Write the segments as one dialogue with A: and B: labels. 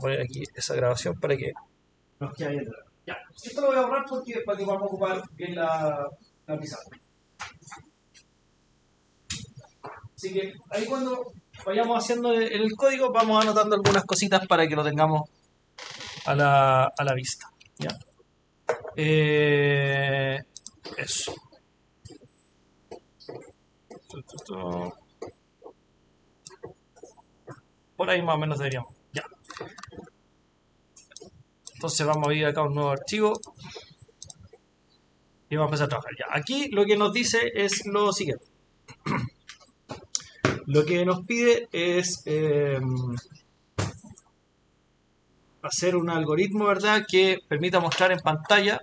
A: a poner aquí esa grabación para que nos quede ahí atrás. Ya, esto lo voy a borrar porque para que vamos a ocupar bien la pizarra. Así que ahí cuando vayamos haciendo el código vamos anotando algunas cositas para que lo tengamos a la vista. ¿Ya? Eso. Por ahí más o menos deberíamos. Ya. Entonces vamos a ir acá a un nuevo archivo y vamos a empezar a trabajar. Ya. Aquí lo que nos dice es lo siguiente. Lo que nos pide es hacer un algoritmo, ¿verdad?, que permita mostrar en pantalla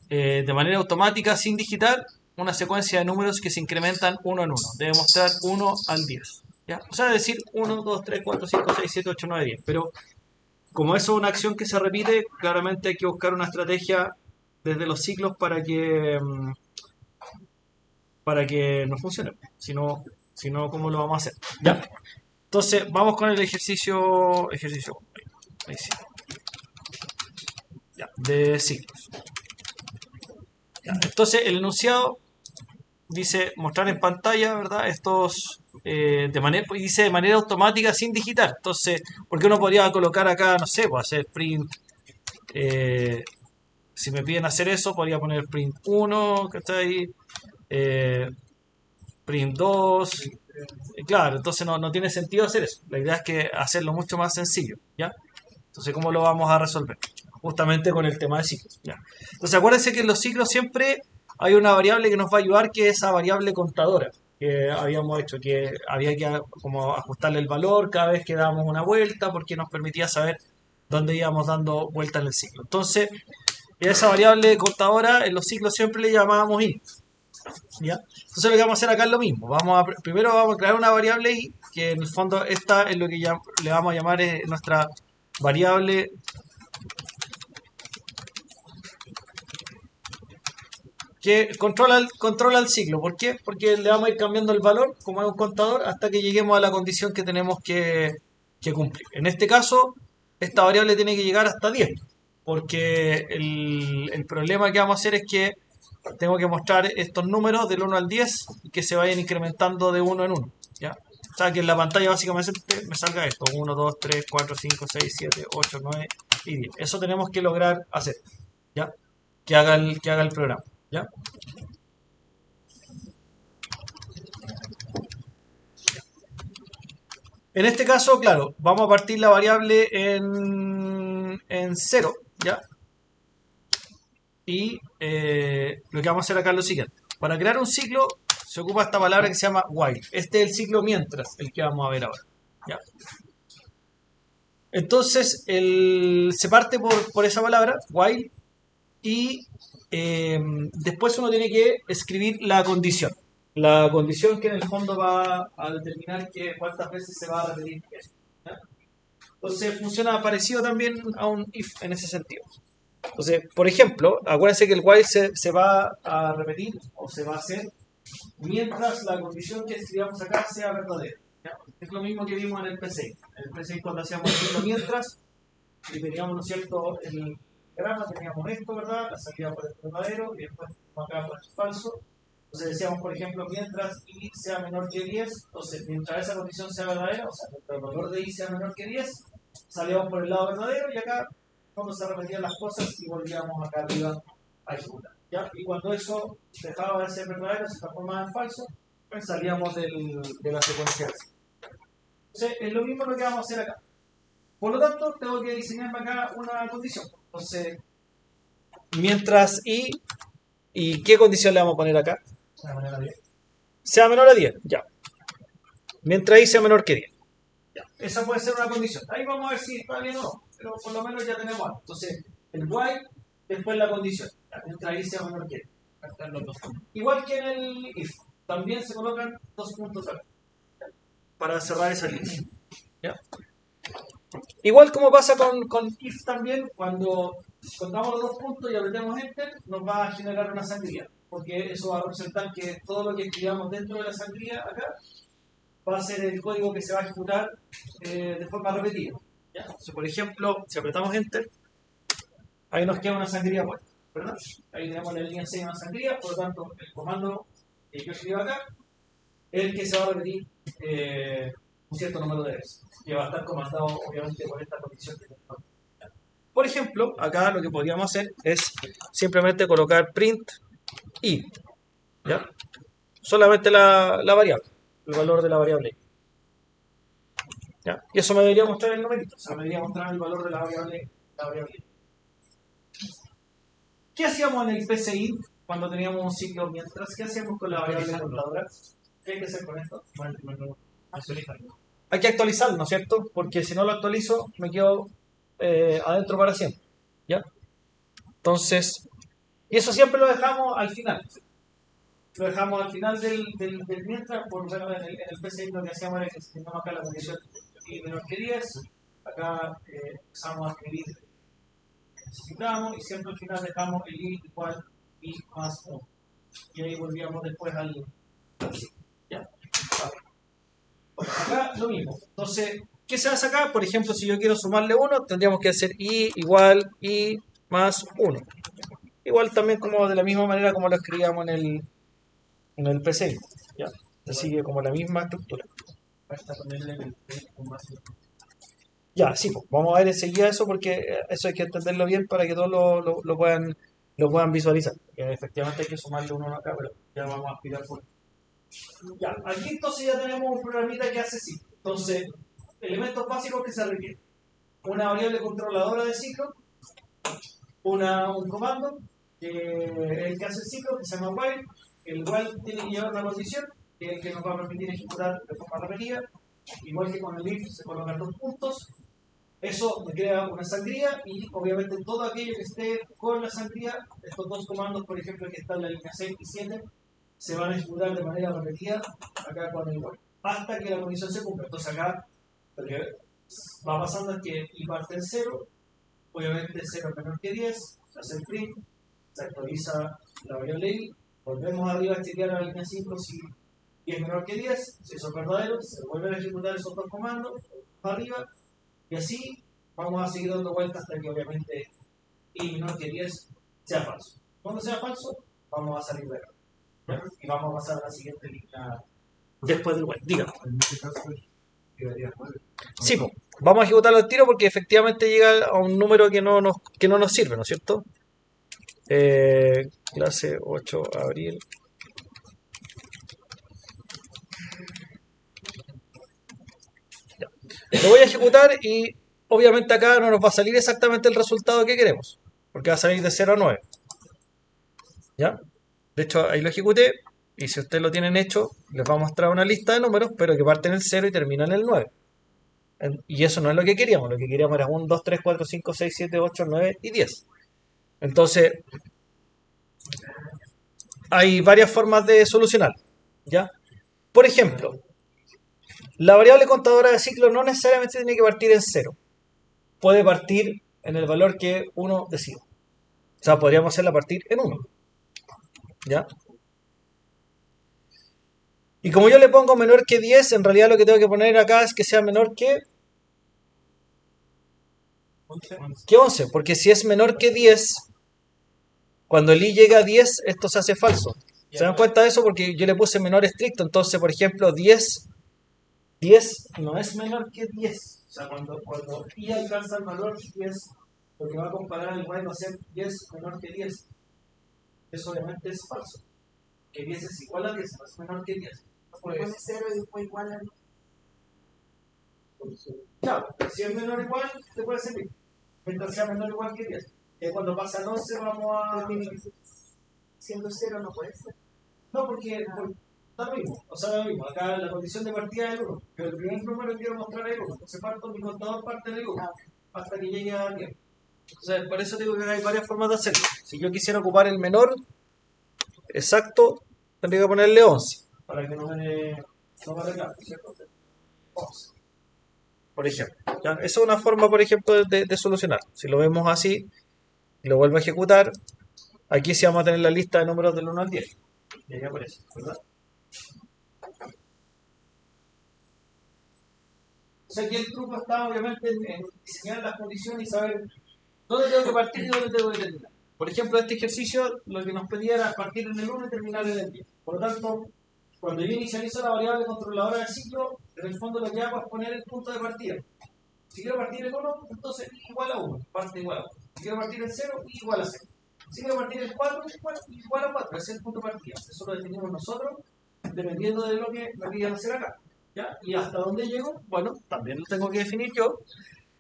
A: de manera automática, sin digitar, una secuencia de números que se incrementan uno en uno. Debe mostrar 1 al 10. ¿Ya? O sea, decir 1, 2, 3, 4, 5, 6, 7, 8, 9, 10. Pero como eso es una acción que se repite, claramente hay que buscar una estrategia desde los ciclos para que nos funcione. Si no, ¿cómo lo vamos a hacer? ¿Ya? Entonces, vamos con el ejercicio ahí sí. Ya, de ciclos. Ya, entonces, el enunciado dice mostrar en pantalla, ¿verdad? Estos dice de manera automática sin digitar. Entonces, porque uno podría colocar acá, no sé, pues hacer print. Si me piden hacer eso, podría poner print 1, que está ahí, print 2. Claro, entonces no tiene sentido hacer eso. La idea es que hacerlo mucho más sencillo, ¿ya? Entonces, ¿cómo lo vamos a resolver? Justamente con el tema de ciclos, ¿ya? Entonces, acuérdense que en los ciclos siempre hay una variable que nos va a ayudar, que es esa variable contadora que habíamos hecho, que había que como ajustarle el valor cada vez que dábamos una vuelta, porque nos permitía saber dónde íbamos dando vuelta en el ciclo. Entonces, esa variable contadora en los ciclos siempre le llamábamos i. ¿Ya? Entonces lo que vamos a hacer acá es lo mismo. Primero vamos a crear una variable i, que en el fondo esta es lo que le vamos a llamar nuestra variable que controla el ciclo. ¿Por qué? Porque le vamos a ir cambiando el valor, como es un contador, hasta que lleguemos a la condición que tenemos que cumplir. En este caso, esta variable tiene que llegar hasta 10, porque el problema que vamos a hacer es que tengo que mostrar estos números del 1 al 10 y que se vayan incrementando de 1 en 1. ¿Ya? O sea, que en la pantalla básicamente me salga esto: 1, 2, 3, 4, 5, 6, 7, 8, 9 y 10. Eso tenemos que lograr hacer, ¿ya? Que haga el programa, ¿ya? En este caso, claro, vamos a partir la variable en 0, ¿ya? Y lo que vamos a hacer acá es lo siguiente. Para crear un ciclo se ocupa esta palabra que se llama while. Este es el ciclo mientras, el que vamos a ver ahora, ¿ya? Entonces, se parte por esa palabra, while, y después uno tiene que escribir la condición. La condición que en el fondo va a determinar cuántas veces se va a repetir eso, ¿ya? Entonces funciona parecido también a un if en ese sentido. Entonces, por ejemplo, acuérdense que el while se va a repetir o se va a hacer mientras la condición que escribamos acá sea verdadera, ¿ya? Es lo mismo que vimos en el P6. En el P6 cuando hacíamos esto mientras y teníamos, ¿no es cierto?, el grama, teníamos esto, ¿verdad? La salida por el verdadero y después acá por el falso. Entonces decíamos, por ejemplo, mientras i sea menor que 10, entonces mientras esa condición sea verdadera, o sea, mientras el valor de i sea menor que 10, salíamos por el lado verdadero y acá cuando se repetían las cosas y volvíamos acá arriba a ejecutar, ¿ya? Y cuando eso dejaba de ser verdadero, se transformaba en falso, pues salíamos de la secuencia. Entonces es lo mismo lo que vamos a hacer acá. Por lo tanto, tengo que diseñarme acá una condición. Entonces, mientras ¿y qué condición le vamos a poner acá? Sea menor a 10, ya. Mientras i sea menor que 10. Ya. Esa puede ser una condición. Ahí vamos a ver si está bien o no, pero por lo menos ya tenemos algo. Entonces, el while, después la condición. Ya. Mientras i sea menor que 10. Igual que en el if, también se colocan dos puntos acá para cerrar esa línea. ¿Ya? Igual como pasa con if también, cuando contamos los dos puntos y apretemos enter, nos va a generar una sangría, porque eso va a representar que todo lo que escribamos dentro de la sangría acá va a ser el código que se va a ejecutar de forma repetida. ¿Ya? Entonces, por ejemplo, si apretamos Enter, ahí nos queda una sangría puesta, ¿verdad? Ahí tenemos la línea 6 una sangría, por lo tanto, el comando que yo escribo acá es el que se va a repetir un cierto número de veces, que va a estar comandado, obviamente, por esta condición que tenemos. Por ejemplo, acá lo que podríamos hacer es simplemente colocar print i, ¿ya? Solamente la variable, el valor de la variable i. ¿Ya? Y eso me debería mostrar el numerito, o sea, me debería mostrar el valor de la variable i. ¿Qué hacíamos en el PCI cuando teníamos un ciclo mientras? ¿Qué hacíamos con la variable contadora? ¿Qué hay que hacer con esto? Actualizarlo. Hay que actualizarlo, ¿no es cierto? Porque si no lo actualizo, me quedo adentro para siempre. ¿Ya? Entonces, y eso siempre lo dejamos al final. Lo dejamos al final del mientras, por bueno, en el PCI lo que hacíamos era que teníamos acá la condición y menor que 10. Acá empezamos a escribir necesitamos y siempre al final dejamos el i igual i más 1. Y ahí volvíamos después al ¿ya? Acá lo mismo. Entonces, ¿qué se hace acá? Por ejemplo, si yo quiero sumarle 1, tendríamos que hacer i igual i más 1. Igual también como de la misma manera como lo escribíamos en el PCI. ¿Ya? Se sigue como la misma estructura. Basta ponerle el ya, sí, pues, vamos a ver enseguida eso porque eso hay que entenderlo bien para que todos lo puedan visualizar. Efectivamente hay que sumarle uno acá, pero ya vamos a explicar por qué. Ya, aquí entonces ya tenemos un programita que hace ciclo. Entonces, elementos básicos que se requieren. Una variable controladora de ciclo, un comando, que es el que hace el ciclo, que se llama while. El while tiene que llevar una condición, que es el que nos va a permitir ejecutar de forma repetida. Igual que con el if se colocan 2 puntos. Eso me crea una sangría y obviamente todo aquello que esté con la sangría, estos 2 comandos, por ejemplo, que están en la línea 6 y 7, se van a ejecutar de manera repetida acá con el igual, hasta que la condición se cumpla. Entonces acá lo que va pasando es que i parte en 0, obviamente 0 es menor que 10, se hace el print, se actualiza la variable i, volvemos arriba a chequear a la línea 5 si i es menor que 10, si eso es verdadero, se vuelven a ejecutar esos 2 comandos, arriba, y así vamos a seguir dando vueltas hasta que obviamente i menor que 10 sea falso. Cuando sea falso, vamos a salir de acá. ¿Ya? Y vamos a pasar a la siguiente línea después del while. Dígame. En este caso, quedaría mal. Sí, pues, vamos a ejecutarlo al tiro porque efectivamente llega a un número que no nos sirve, ¿no es cierto? Clase 8 abril. Ya. Lo voy a ejecutar y obviamente acá no nos va a salir exactamente el resultado que queremos, porque va a salir de 0 a 9. ¿Ya? De hecho, ahí lo ejecuté y si ustedes lo tienen hecho, les va a mostrar una lista de números, pero que parten en el 0 y terminan en el 9. Y eso no es lo que queríamos era 1, 2, 3, 4, 5, 6, 7, 8, 9 y 10. Entonces, hay varias formas de solucionar. ¿Ya? Por ejemplo, la variable contadora de ciclo no necesariamente tiene que partir en 0. Puede partir en el valor que uno decida. O sea, podríamos hacerla partir en 1. ¿Ya? Y como yo le pongo menor que 10, en realidad lo que tengo que poner acá es que sea menor que 11. Porque si es menor que 10, cuando el i llega a 10, esto se hace falso. ¿Se dan cuenta de eso? Porque yo le puse menor estricto. Entonces, por ejemplo, 10 no es menor que 10. O sea, cuando i alcanza el valor 10, lo que va a comparar el y va a ser 10 menor que 10. Eso obviamente es falso. Que 10 es igual a 10, no es menor que 10.
B: Después 0 y después igual a 10.
A: Claro, si es menor o igual, te puede servir. Mientras sea menor o igual que 10. Cuando pasa al 11 vamos a...
B: Siendo 0 no puede ser.
A: No, porque da lo mismo. O sea, lo mismo. Acá la condición de partida es el 1. Pero el primer número que quiero mostrar es el 1. Entonces parto, mi contador parte del 1 hasta que llegue a 10. Entonces, por eso digo que hay varias formas de hacerlo. Si yo quisiera ocupar el menor exacto, tendría que ponerle 11. Para que no me reclame, ¿cierto? 11. Por ejemplo. ¿Ya? Esa es una forma, por ejemplo, de solucionar. Si lo vemos así, y lo vuelvo a ejecutar, aquí sí vamos a tener la lista de números del 1 al 10. Y ahí aparece, ¿verdad? sea, aquí el truco está obviamente en diseñar las condiciones y saber dónde tengo que partir y dónde tengo que terminar. Por ejemplo, este ejercicio lo que nos pedía era partir en el 1 y terminar en el 10. Por lo tanto, cuando yo inicializo la variable controladora del ciclo, en el fondo lo que hago es poner el punto de partida. Si quiero partir el 1, entonces igual a 1, parte igual a 1. Si quiero partir el 0, igual a 0. Si quiero partir el 4, igual a 4. Ese es el punto de partida. Eso lo definimos nosotros, dependiendo de lo que me pidan hacer acá. ¿Ya? Y hasta dónde llego, bueno, también lo tengo que definir yo.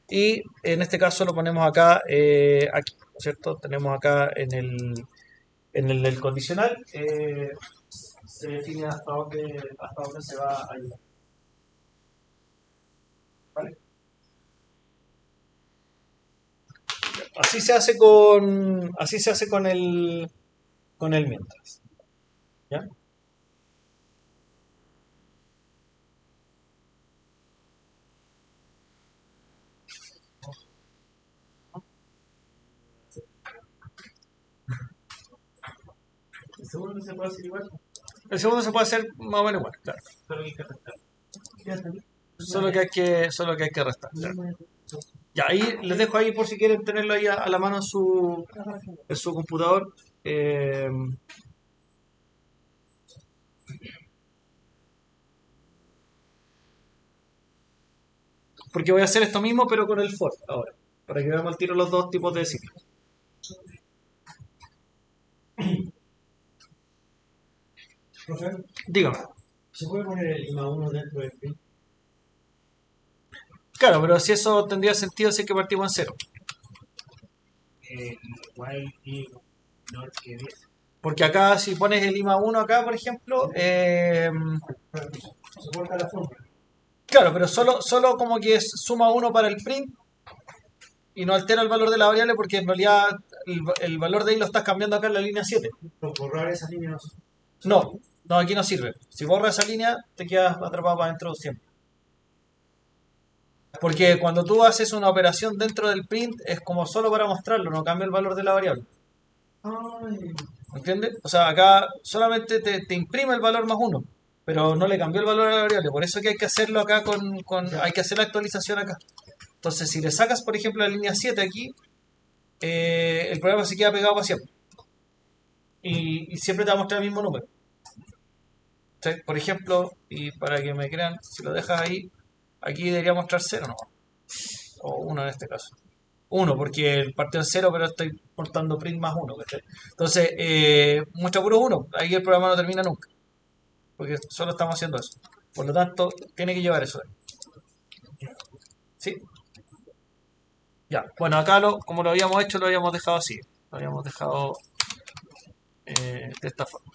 A: Y en este caso lo ponemos acá, aquí, ¿no es cierto? Tenemos acá en el condicional, se define hasta dónde se va a llegar. ¿Vale? Así se hace con el mientras. ¿Ya? ¿El segundo se puede hacer igual? El segundo se puede hacer más o menos igual, claro. Solo que hay que restar. Claro. Ya, ahí les dejo ahí por si quieren tenerlo ahí a la mano en su computador. Porque voy a hacer esto mismo, pero con el for ahora. Para que veamos al tiro los dos tipos de ciclos.
C: Profe,
A: Dígame.
C: ¿se puede poner el IMA 1 dentro del print?
A: Claro, pero si eso tendría sentido si es que partimos en cero.
C: While y not que 10.
A: Porque acá, si pones el IMA 1 acá, por ejemplo,
C: Se corta la fórmula.
A: claro, pero solo como que suma 1 para el print y no altera el valor de la variable porque en realidad el valor de ahí lo estás cambiando acá en la línea 7.
C: Por borrar esa línea no se-
A: No, aquí no sirve. Si borras esa línea, te quedas atrapado para adentro siempre. Porque cuando tú haces una operación dentro del print es como solo para mostrarlo, no cambia el valor de la variable.
C: Ay,
A: ¿Entiendes? O sea, acá solamente te imprime el valor más 1, pero no le cambió el valor a la variable. Por eso que hay que hacerlo acá hay que hacer la actualización acá. Entonces, si le sacas, por ejemplo, la línea 7 aquí, el programa se queda pegado para siempre. Y siempre te va a mostrar el mismo número. Entonces, por ejemplo, y para que me crean, si lo dejas ahí, aquí debería mostrar 0 nomás. O 1 en este caso. 1, porque el partido en 0, pero estoy portando print más 1. Entonces, muestra puro 1. Ahí el programa no termina nunca. Porque solo estamos haciendo eso. Por lo tanto, tiene que llevar eso. ¿Sí? Ya. Bueno, acá como lo habíamos hecho, lo habíamos dejado así. Lo habíamos dejado de esta forma.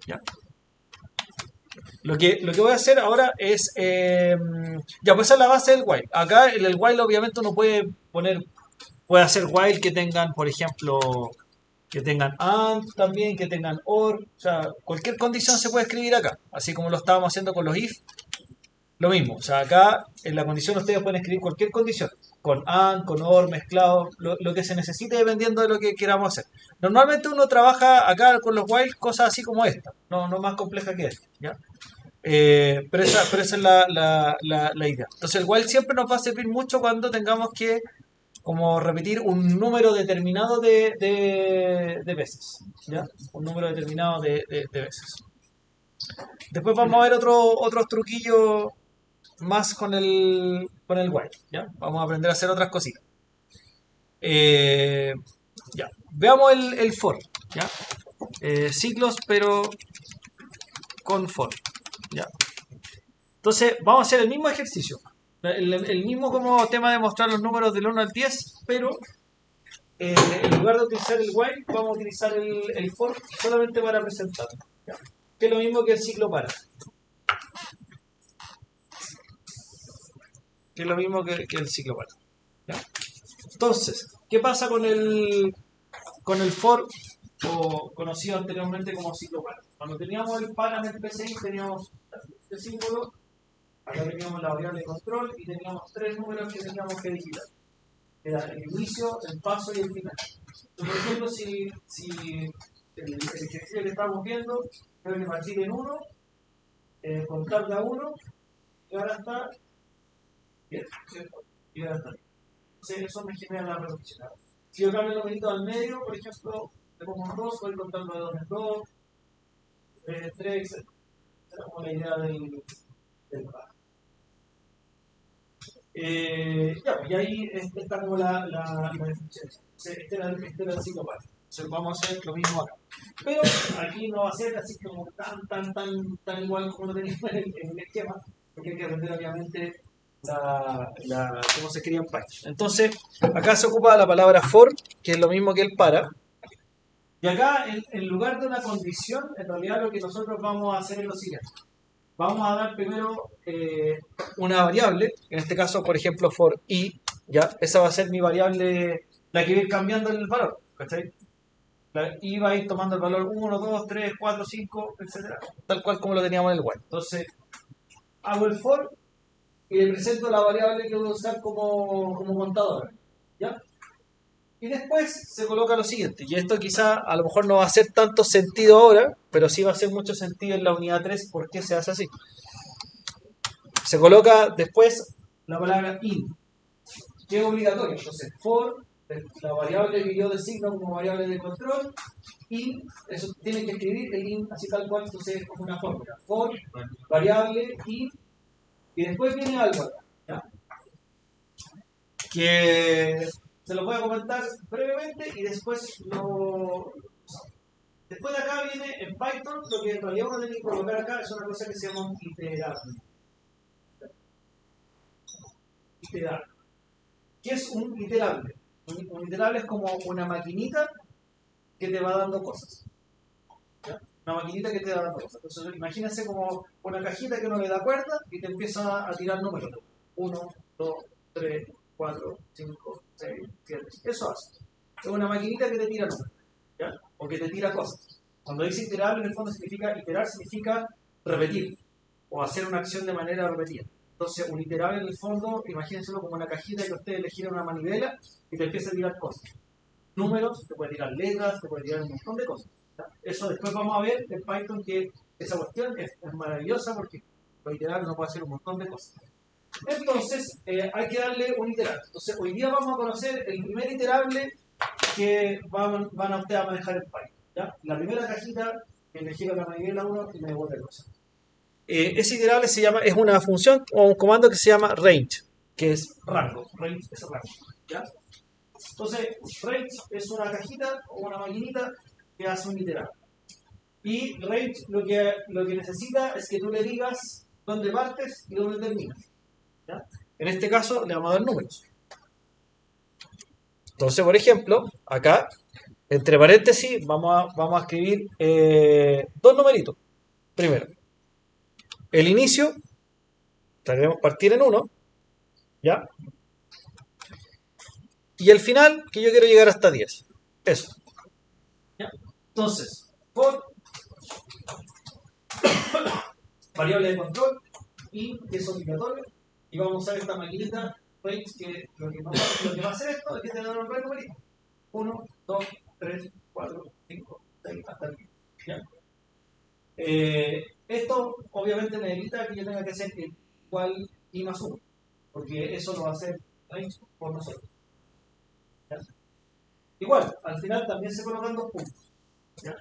A: ¿Ya? Lo que voy a hacer ahora es. Ya, pues esa es la base del while. Acá en el while, obviamente, uno puede hacer while que tengan, por ejemplo, que tengan AND también, que tengan OR. O sea, cualquier condición se puede escribir acá. Así como lo estábamos haciendo con los if. Lo mismo, o sea, acá en la condición ustedes pueden escribir cualquier condición, con AND, con OR, mezclado, lo que se necesite dependiendo de lo que queramos hacer. Normalmente uno trabaja acá con los while cosas así como esta, no más compleja que esta, ¿ya? Pero esa es la idea. Entonces el while siempre nos va a servir mucho cuando tengamos que como repetir un número determinado de veces, ¿ya? Un número determinado de veces. Después vamos a ver otros truquillos más con el while, ¿ya? Vamos a aprender a hacer otras cositas. Eh, ya. Veamos el for, ¿ya? Ciclos, pero con for, ¿ya? Entonces, vamos a hacer el mismo ejercicio. El mismo como tema de mostrar los números del 1 al 10, pero en lugar de utilizar el while, vamos a utilizar el for solamente para presentarlo, ¿ya? Que es lo mismo que el ciclo para. Que es lo mismo que el ciclo para, ¿ya? Entonces, ¿qué pasa con el for, o conocido anteriormente como ciclo para? Cuando teníamos el para en el PCI, teníamos este símbolo, acá teníamos la variable de control y teníamos tres números que teníamos que digitar. Era el inicio, el paso y el final. Entonces, por ejemplo, si el ejercicio que estamos viendo, tengo que partir en 1, contar de a 1, y ahora está 10, ¿cierto? Y ahora está bien. Entonces eso me genera la repetición. Si yo cambio el numerito al medio, por ejemplo, le pongo un 2, voy contando de 2 en 2, 3 en 3, etc. Esa es como la idea del par. Ya, pues, y ahí está como la definición. Este era el ciclo par. Entonces vamos a hacer lo mismo acá. Pero aquí no va a ser así como tan igual como lo teníamos en el esquema, porque hay que aprender obviamente cómo se escribe en Python. Entonces, acá se ocupa la palabra for, que es lo mismo que el para. Y acá, en lugar de una condición, en realidad lo que nosotros vamos a hacer es lo siguiente. Vamos a dar primero una variable, en este caso, por ejemplo, for i, ¿ya? Esa va a ser mi variable, la que va a ir cambiando el valor, ¿cachai? La i va a ir tomando el valor 1, 2, 3, 4, 5, etcétera, tal cual como lo teníamos en el while. Entonces, hago el for y le presento la variable que voy a usar como contadora, ¿ya? Y después se coloca lo siguiente, y esto quizá a lo mejor no va a hacer tanto sentido ahora, pero sí va a hacer mucho sentido en la unidad 3, ¿por qué se hace así? Se coloca después la palabra in, que es obligatorio. Entonces, for, la variable que yo designo como variable de control, in, eso tiene que escribir el in así tal cual, entonces es como una fórmula. For, variable, in, y después viene algo acá, ¿ya? Que se lo voy a comentar brevemente y después lo... Después de acá viene en Python, lo que en realidad uno tiene que colocar acá es una cosa que se llama un iterable. Iterable. ¿Qué es un iterable? Un iterable es como una maquinita que te va dando cosas. ¿Ya? Una maquinita que te va dando cosas. Entonces, imagínense como una cajita que uno le da cuerda y te empieza a tirar números. 1, 2, 3, 4, 5, 6, 7. Eso hace. Es una maquinita que te tira números. ¿Ya? O que te tira cosas. Cuando dice iterable, en el fondo significa, iterar significa repetir o hacer una acción de manera repetida. Entonces, un iterable en el fondo, imagínenselo como una cajita que usted le gira una manivela y te empieza a tirar cosas. Números, te puede tirar letras, te puede tirar un montón de cosas. ¿Ya? Eso después vamos a ver en Python que esa cuestión es maravillosa porque lo iterable no puede hacer un montón de cosas. Entonces, hay que darle un iterable. Entonces, hoy día vamos a conocer el primer iterable que van a ustedes a manejar en Python. ¿Ya? La primera cajita que me gira la manivela 1 y me devuelve cosas. Ese iterable es una función o un comando que se llama range, que es rango. Range es rango. ¿Ya? Entonces, range es una cajita o una maquinita que hace un iterable. Y range lo que necesita es que tú le digas dónde partes y dónde terminas. ¿Ya? En este caso, le vamos a dar números. Entonces, por ejemplo, acá, entre paréntesis, vamos a escribir dos numeritos. Primero, el inicio, debemos partir en 1, ¿ya? Y el final, que yo quiero llegar hasta 10. Eso. ¿Ya? Entonces, for variable de control y que es obligatorio. Y vamos a usar esta maquinita range que lo que va a hacer esto es que te da un numerito. 1, 2, 3, 4, 5, 6, hasta el 10. ¿Ya? Esto obviamente me evita que yo tenga que hacer igual y más 1, porque eso lo va a hacer range por nosotros. ¿Ya? Igual, al final también se colocan 2 puntos. ¿Ya?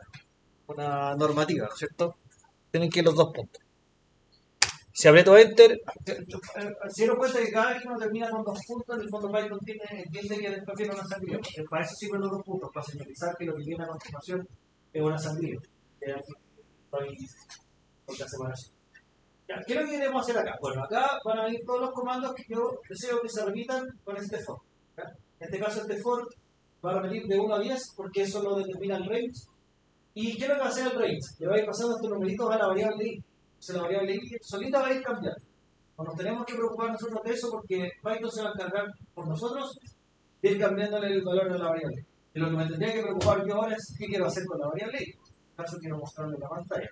A: Una normativa, ¿no es cierto? Tienen que ir los 2 puntos. Si aprieto Enter, se dieron cuenta que cada vez que uno termina con 2 puntos, en el fondo Python entiende que después viene una sangría. Para eso sirven los 2 puntos, para señalizar que lo que viene a continuación es una sangría. Porque hace separación. Ya, ¿qué es lo que queremos hacer acá? Bueno, acá van a venir todos los comandos que yo deseo que se repitan con este for. ¿Ya? En este caso, este for va a repetir de 1 a 10 porque eso lo determina el range. ¿Y qué es lo que va a hacer el range? Le va a ir pasando estos numeritos a la variable i. Entonces la variable i solita va a ir cambiando. No nos tenemos que preocupar nosotros de eso porque Python se va a encargar por nosotros de ir cambiándole el valor a la variable. Y lo que me tendría que preocupar yo ahora es qué quiero hacer con la variable i. En este caso quiero mostrarle la pantalla.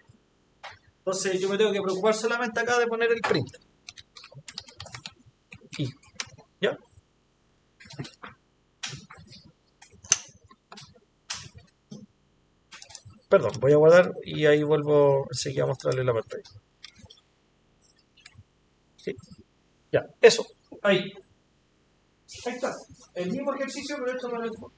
A: Entonces yo me tengo que preocupar solamente acá de poner el print. Y, ¿ya? Perdón, voy a guardar y ahí vuelvo enseguida a mostrarle la pantalla. ¿Sí? Ya, eso. Ahí. Ahí está. El mismo ejercicio, pero hecho para el for.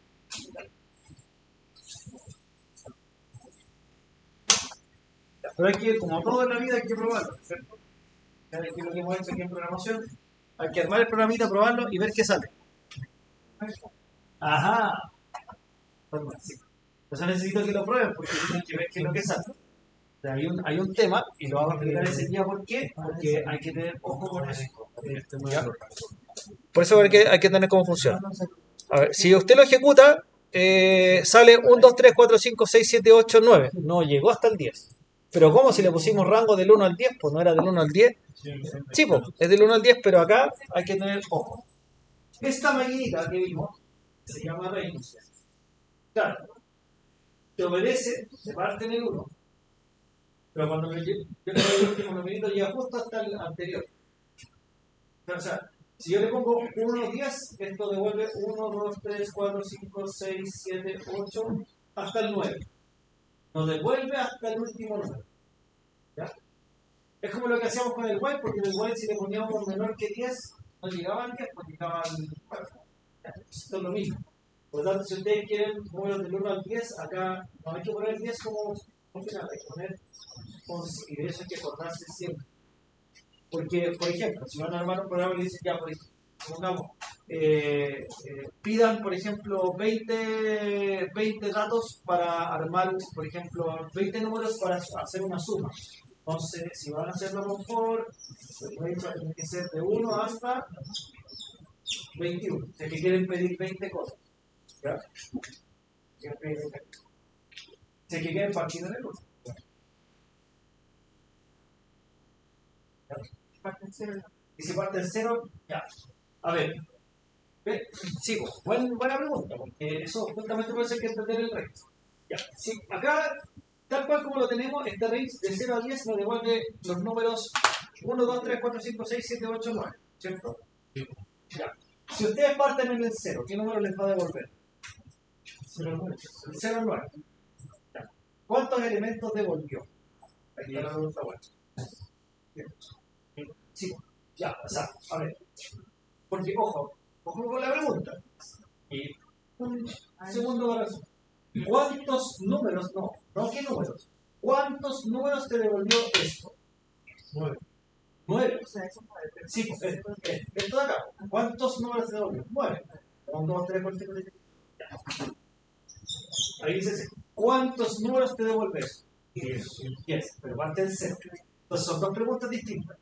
A: Pero hay que, como todo en la vida, hay que probarlo, ¿cierto? Hay que lo que hemos hecho aquí en programación. Hay que armar el programita, probarlo y ver qué sale. Ajá. Forma, sí. Entonces necesito que lo prueben porque tienen que ver qué es lo que sale. O sea, hay un tema y lo vamos a explicar ese día por qué. Porque hay que tener ojo con eso. ¿Ya? Por eso hay que tener cómo funciona. A ver, si usted lo ejecuta, sale 1, 2, 3, 4, 5, 6, 7, 8, 9. No llegó hasta el 10. Pero ¿cómo si le pusimos rango del 1 al 10? Pues no era del 1 al 10. Sí, pues, es del 1 al 10, pero acá hay que tener ojo. Esta maquinita que vimos se llama range. Claro, te obedece, se parte en el 1. Pero cuando yo le doy el último numerito, llega justo hasta el anterior. O sea, si yo le pongo 1, 10, esto devuelve 1, 2, 3, 4, 5, 6, 7, 8, hasta el 9. Nos devuelve hasta el último número. ¿Ya? Es como lo que hacíamos con el while, porque en el while si le poníamos menor que 10, no llegaba al 10, porque llegaba al 4. Esto es lo mismo. Por lo tanto, si ustedes quieren números del 1 al 10, acá no hay que poner 10 como final, hay que poner 11. Y de eso hay que acordarse siempre. Porque, por ejemplo, si van a armar un programa y le dicen, ya, por ejemplo, supongamos, pidan, por ejemplo, 20 datos para armar, por ejemplo, 20 números para hacer una suma. Entonces, si van a hacerlo con for, tiene que ser de 1 hasta 21. O sea, que quieren pedir 20 cosas. ¿Ya? O sea, que quieren partir en el 1. Y si parte en 0, ya. A ver, sigo. Buena pregunta, porque eso justamente puede ser que entender el range. Ya. Sí, acá, tal cual como lo tenemos, este range de 0 a 10 nos devuelve los números 1, 2, 3, 4, 5, 6, 7, 8, 9. ¿Cierto? Ya. Si ustedes parten en el 0, ¿qué número les va a devolver? 0, 9. El 0, 9. Ya. ¿Cuántos elementos devolvió? Ahí está la pregunta buena. Sí, ya, o sea, a ver. Porque, ojo con la pregunta. Y un segundo corazón. ¿Cuántos números? No, ¿qué números? ¿Cuántos números te devolvió esto? 9. 9.
B: O sea, eso puede ser.
A: Sí, esto de acá. ¿Cuántos números te devolvió? 9. 1, 2, 3, 4, 5, 6. Ahí dice, ¿cuántos números te devuelves? 10. 10, pero parte del 0. Entonces son dos preguntas distintas.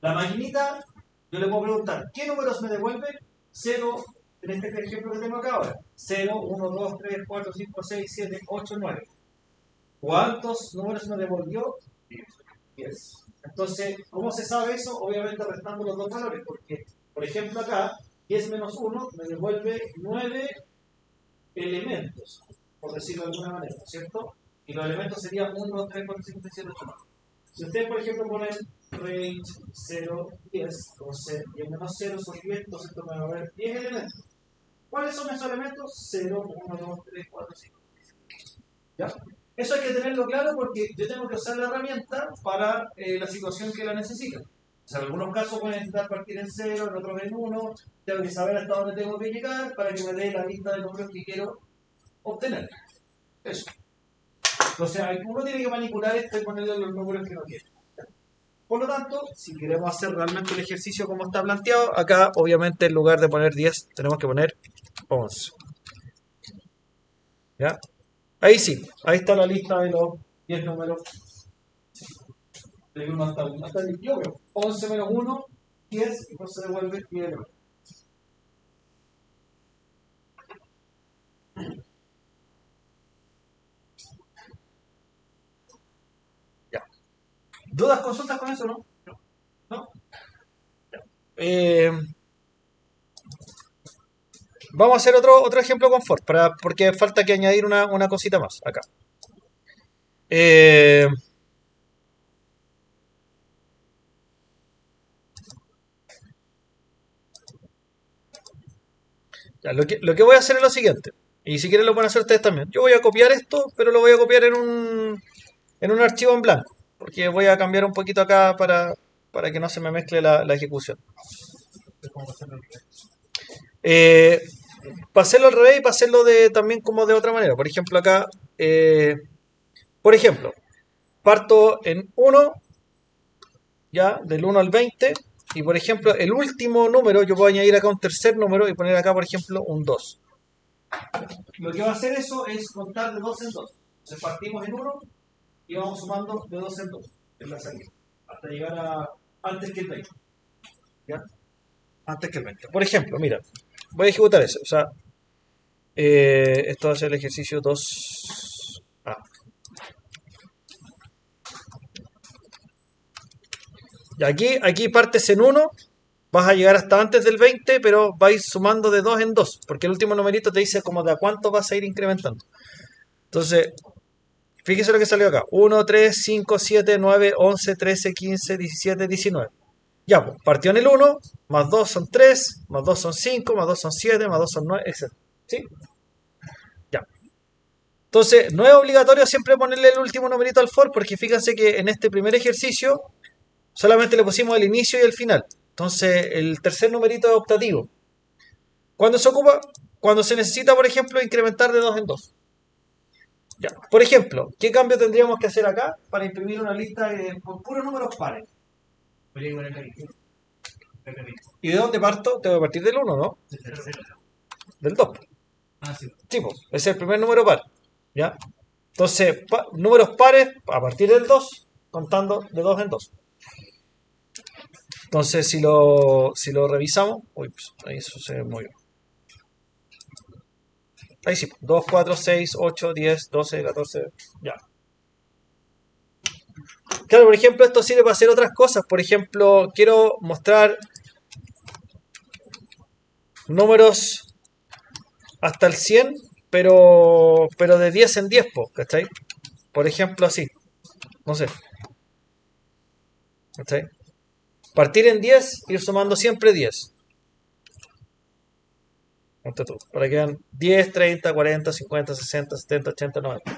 A: La maquinita, yo le puedo preguntar, ¿qué números me devuelve? 0, en este ejemplo que tengo acá ahora. 0, 1, 2, 3, 4, 5, 6, 7, 8, 9. ¿Cuántos números me devolvió? 10. Entonces, ¿cómo se sabe eso? Obviamente restando los dos valores, porque, por ejemplo, acá, 10 menos 1 me devuelve 9 elementos, por decirlo de alguna manera, ¿cierto? Y los elementos serían 1, 2, 3, 4, 5, 6, 7, 8, 9. Si ustedes, por ejemplo, ponen range 0, 10, entonces 10 menos 0 son 10, entonces esto me va a haber 10 elementos. ¿Cuáles son esos elementos? 0, 1, 2, 3, 4, 5, 6. ¿Ya? Eso hay que tenerlo claro porque yo tengo que usar la herramienta para la situación que la necesito. O sea, en algunos casos voy a necesitar partir en 0, en otros en 1, tengo que saber hasta dónde tengo que llegar para que me dé la lista de números que quiero obtener. Eso. Entonces, uno tiene que manipular esto y ponerle los números que no quiere. Por lo tanto, si queremos hacer realmente el ejercicio como está planteado, acá obviamente en lugar de poner 10 tenemos que poner 11. ¿Ya? Ahí sí, ahí está la lista de los 10 números. De 1 hasta el 10. 11 menos 1, 10, y no se devuelve 10 números. Ya. ¿Dudas, consultas con eso, no? ¿No? Vamos a hacer otro ejemplo con for, porque falta que añadir una cosita más acá. Ya, lo que voy a hacer es lo siguiente, y si quieren lo pueden hacer ustedes también. Yo voy a copiar esto, pero lo voy a copiar en un archivo en blanco, porque voy a cambiar un poquito acá para que no se me mezcle la ejecución.
C: Es como hacerlo al revés.
A: Eh, para hacerlo al revés y para hacerlo también como de otra manera. Por ejemplo, acá, por ejemplo, parto en 1, ya, del 1 al 20. Y por ejemplo, el último número, yo puedo añadir acá un tercer número y poner acá, por ejemplo, un 2. Lo que va a hacer eso es contar de 2 en 2. Entonces partimos en 1 y vamos sumando de 2 en 2 en la salida. Hasta llegar a antes que el 20. ¿Ya? Antes que el 20. Por ejemplo, mira, voy a ejecutar eso. O sea, esto va a ser el ejercicio 2A. Y aquí partes en 1, vas a llegar hasta antes del 20, pero vais sumando de 2 en 2, porque el último numerito te dice como de a cuánto vas a ir incrementando. Entonces, fíjese lo que salió acá. 1, 3, 5, 7, 9, 11, 13, 15, 17, 19. Ya, pues, partió en el 1, más 2 son 3, más 2 son 5, más 2 son 7, más 2 son 9, etc. ¿Sí? Ya. Entonces, no es obligatorio siempre ponerle el último numerito al for, porque fíjense que en este primer ejercicio solamente le pusimos el inicio y el final. Entonces, el tercer numerito es optativo. ¿Cuándo se ocupa? Cuando se necesita, por ejemplo, incrementar de 2 en 2. Ya. Por ejemplo, ¿qué cambio tendríamos que hacer acá para imprimir una lista con puros números pares?
C: Podría igualar la lista.
A: ¿Y de dónde parto? Tengo que partir del 1, ¿no?
C: El tercero.
A: Del 2.
C: Ah, sí.
A: Sí, pues, ese es el primer número par. ¿Ya? Entonces, números pares a partir del 2, contando de 2 en 2. Entonces, si lo revisamos, uy, pues, ahí eso se movió. Ahí sí, 2, 4, 6, 8, 10, 12, 14, ya. Claro, por ejemplo, esto sirve para hacer otras cosas. Por ejemplo, quiero mostrar números hasta el 100, pero de 10 en 10, ¿cachai? Por ejemplo, así. No sé. ¿Cachai? Partir en 10, ir sumando siempre 10. Ponte tú. Para que vean 10, 30, 40, 50, 60, 70, 80, 90.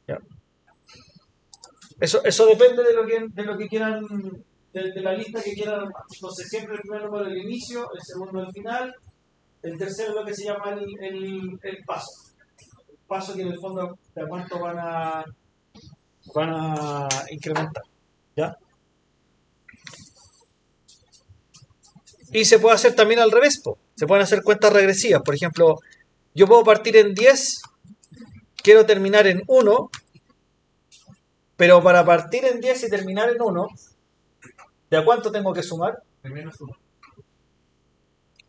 A: ¿Ya? Eso depende de lo que quieran, de la lista que quieran armar. Entonces, siempre el primer número del inicio, el segundo del final, el tercero es lo que se llama el paso. El paso que en el fondo de cuánto van a incrementar. ¿Ya? Y se puede hacer también al revés, po. Se pueden hacer cuentas regresivas. Por ejemplo, yo puedo partir en 10, quiero terminar en 1, pero para partir en 10 y terminar en 1, ¿de a cuánto tengo que sumar?
C: De menos uno.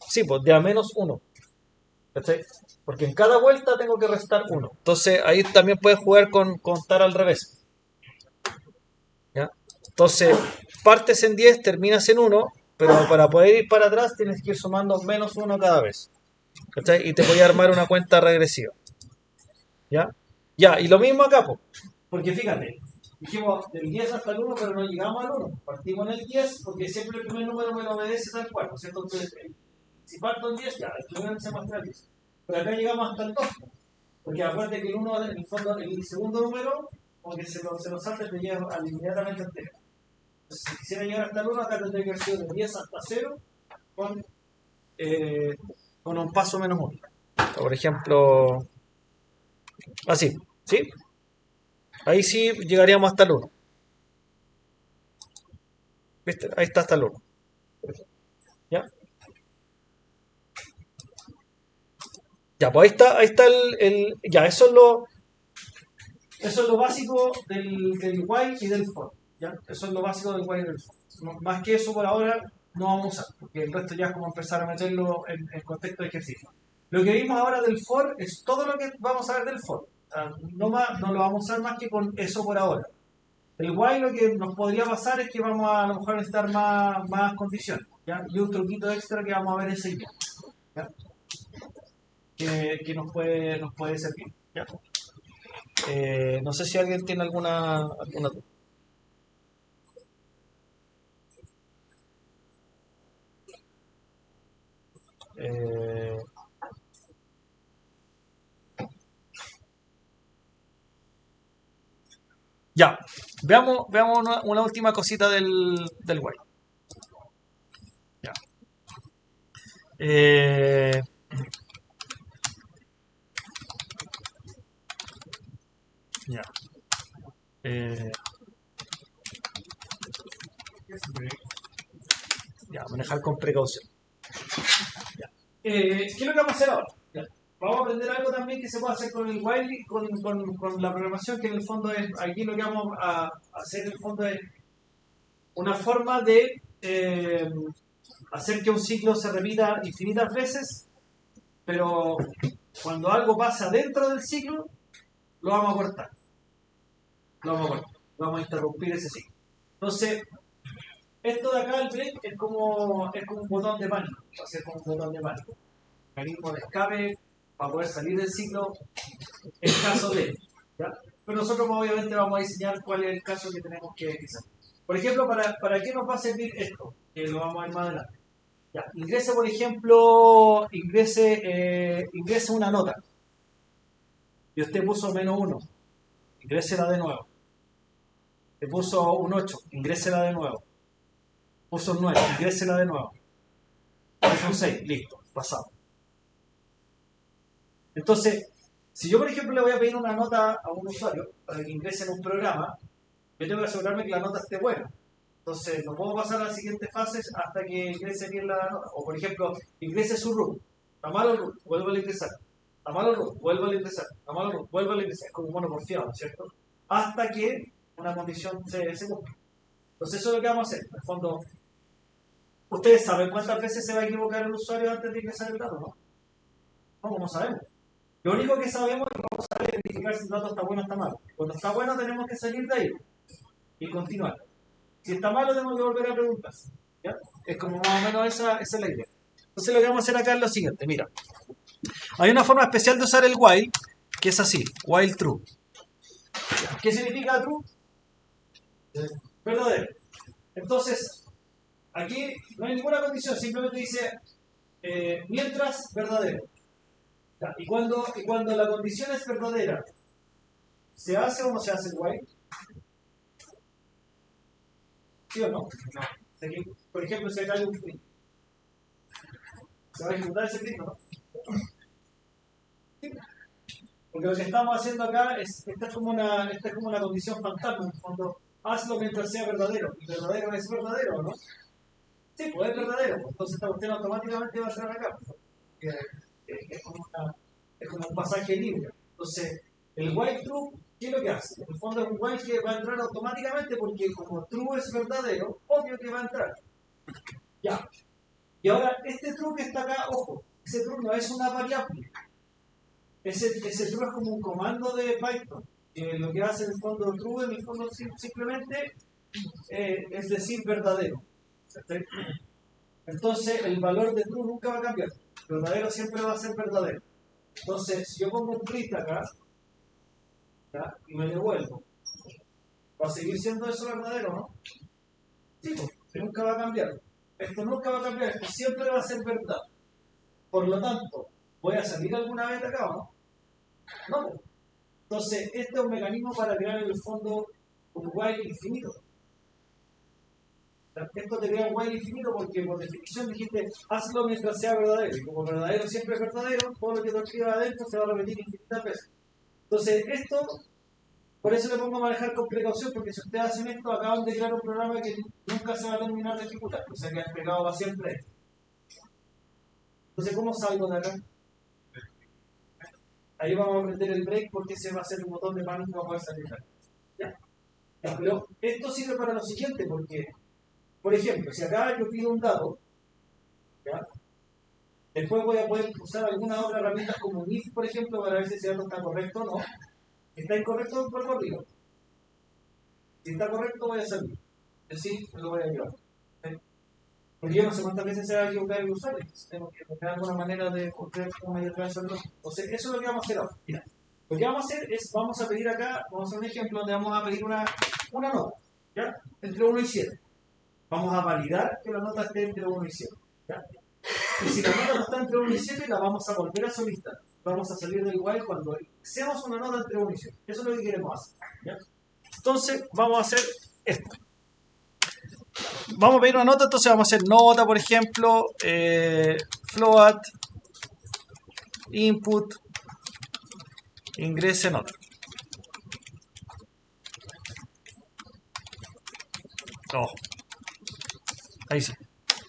A: Sí, pues de a menos 1. ¿Cachai? Porque en cada vuelta tengo que restar 1. Entonces ahí también puedes jugar con contar al revés. ¿Ya? Entonces, partes en 10, terminas en 1, pero para poder ir para atrás tienes que ir sumando menos 1 cada vez. ¿Cachai? Y te voy a armar una cuenta regresiva. ¿Ya? Ya, y lo mismo acá, po. Porque fíjate, dijimos del 10 hasta el 1, pero no llegamos al 1. Partimos en el 10 porque siempre el primer número me lo obedece tal cual, ¿no es cierto? Entonces, si parto en 10, ya, el primero se muestra el 10. Pero acá llegamos hasta el 2. Porque acuérdate que el 1, en el fondo, el segundo número, como que se lo salta y te lleva inmediatamente al 3. Entonces, si quisiera llegar hasta el 1, acá tendría que haber sido de 10 hasta 0 con, eh, con un paso menos 1. Por ejemplo, así, ¿sí? Ahí sí llegaríamos hasta el 1. ¿Viste? Ahí está hasta el 1. ¿Ya? Ya, pues ahí está ya, eso es lo básico del while y del for. ¿Ya? Eso es lo básico del while y del for. Más que eso por ahora no vamos a usar, porque el resto ya es como empezar a meterlo en contexto de ejercicio. Lo que vimos ahora del for es todo lo que vamos a ver del for. O sea, no lo vamos a usar más que con eso por ahora. El while lo que nos podría pasar es que vamos a lo mejor necesitar más condiciones. ¿Ya? Y un truquito extra que vamos a ver enseguida. ¿Ya? Que nos puede servir. ¿Ya? No sé si alguien tiene alguna duda. Eh, ya, veamos una última cosita del while. Ya. Eh, ya. Eh, ya, manejar con precaución. Ya. ¿Qué es lo que vamos a hacer ahora? Ya. Vamos a aprender algo también que se puede hacer con el while y con la programación, que en el fondo es, aquí lo que vamos a hacer en el fondo es una forma de hacer que un ciclo se repita infinitas veces, pero cuando algo pasa dentro del ciclo, lo vamos a cortar. Lo vamos a cortar. Vamos a interrumpir ese ciclo. Entonces, esto de acá, el break, es como un botón de pánico. Va a ser como un botón de pánico. Mecanismo de escape para poder salir del ciclo en caso de. ¿Ya? Pero nosotros obviamente vamos a diseñar cuál es el caso que tenemos que hacer. Por ejemplo, ¿para qué nos va a servir esto? Que lo vamos a ver más adelante. Ya, ingrese, por ejemplo, ingrese una nota. Y usted puso -1. Ingrésela de nuevo. Te puso un 8. Ingrésela de nuevo. Puso un 9. Ingrésela de nuevo. Puso un 6. Listo. Pasado. Entonces, si yo, por ejemplo, le voy a pedir una nota a un usuario para que ingrese en un programa, yo tengo que asegurarme que la nota esté buena. Entonces, no puedo pasar a las siguientes fases hasta que ingrese bien la nota. O, por ejemplo, ingrese su root. Está malo el root, vuelvo a ingresar. Está malo el root, vuelvo a ingresar. Está malo el root, vuelvo a ingresar. Es como un mono porfiado, ¿no es cierto? Hasta que una condición se cumpla. Entonces, eso es lo que vamos a hacer. En el fondo, ustedes saben cuántas veces se va a equivocar el usuario antes de ingresar el dato, ¿no? No, no sabemos. Lo único que sabemos es que vamos a verificar si el dato está bueno o está malo. Cuando está bueno, tenemos que salir de ahí y continuar. Si está malo, tenemos que volver a preguntar. ¿Ya? Es como más o menos esa es la idea. Entonces lo que vamos a hacer acá es lo siguiente, mira. Hay una forma especial de usar el while, que es así, while true. ¿Qué significa true? Verdadero. Entonces, aquí no hay ninguna condición, simplemente dice mientras verdadero. ¿Ya? Y cuando la condición es verdadera, ¿se hace o no se hace el while? ¿Sí o no? Aquí, por ejemplo, si acá hay un print. Se va a ejecutar ese print, ¿no? Porque lo que estamos haciendo acá esta es como una condición fantasma, en el fondo, hazlo mientras sea verdadero. ¿Y verdadero es verdadero o no? Sí, pues es verdadero. Entonces esta cuestión automáticamente va a ser acá. Es como un pasaje libre. Entonces, el while true, ¿qué es lo que hace? En el fondo es un while que va a entrar automáticamente porque como true es verdadero, obvio que va a entrar. Ya. Y ahora, este true que está acá, ojo, ese true no es una variable. Ese true es como un comando de Python. Lo que hace en el fondo true, en el fondo simplemente es decir verdadero. ¿Sí? Entonces, el valor de true nunca va a cambiar. Verdadero siempre va a ser verdadero. Entonces, si yo pongo un print acá, ¿ya? Y me devuelvo, va a seguir siendo eso verdadero, ¿no? Sí, pues, nunca va a cambiar. Esto nunca va a cambiar, esto siempre va a ser verdad. Por lo tanto, ¿voy a salir alguna vez de acá o no? No. Entonces, este es un mecanismo para crear en el fondo un while infinito. Esto te crea un while infinito porque por definición dijiste hazlo mientras sea verdadero. Y como verdadero siempre es verdadero, todo lo que tú escribas adentro se va a repetir infinitas veces. Entonces, esto, por eso le pongo a manejar con precaución, porque si ustedes hacen esto, acaban de crear un programa que nunca se va a terminar de ejecutar. O sea, que has pegado para siempre. Entonces, ¿cómo salgo de acá? Ahí vamos a prender el break porque ese va a ser un botón de pánico para poder salir de acá. ¿Ya? Ya, pero esto sirve para lo siguiente, porque, por ejemplo, si acá yo pido un dato, ¿ya? Después voy a poder usar algunas otras herramientas como if, por ejemplo, para ver si ese dato está correcto o no. Si está incorrecto, vuelvo arriba. Si está correcto, voy a salir. Es decir, lo voy a llevar. ¿Sí? Porque yo no sé cuántas veces se va a equivocar el usuario. Entonces tengo que buscar alguna manera de encontrar una y otra vez hacerlo. Entonces, eso es lo que vamos a hacer ahora. Mira. Lo que vamos a hacer es, vamos a pedir acá, vamos a hacer un ejemplo donde vamos a pedir una nota, ¿ya? Entre 1 y 7. Vamos a validar que la nota esté entre 1 y 7. ¿Ya? Y si la nota no está entre 1 y 7, la vamos a volver a solicitar. Vamos a salir del while cuando seamos una nota entre 1 y 7. Eso es lo que queremos hacer. ¿Ya? Entonces, vamos a hacer esto. vamos a pedir una nota, entonces vamos a hacer nota, por ejemplo, float, input, ingrese nota. Oh, ahí sí.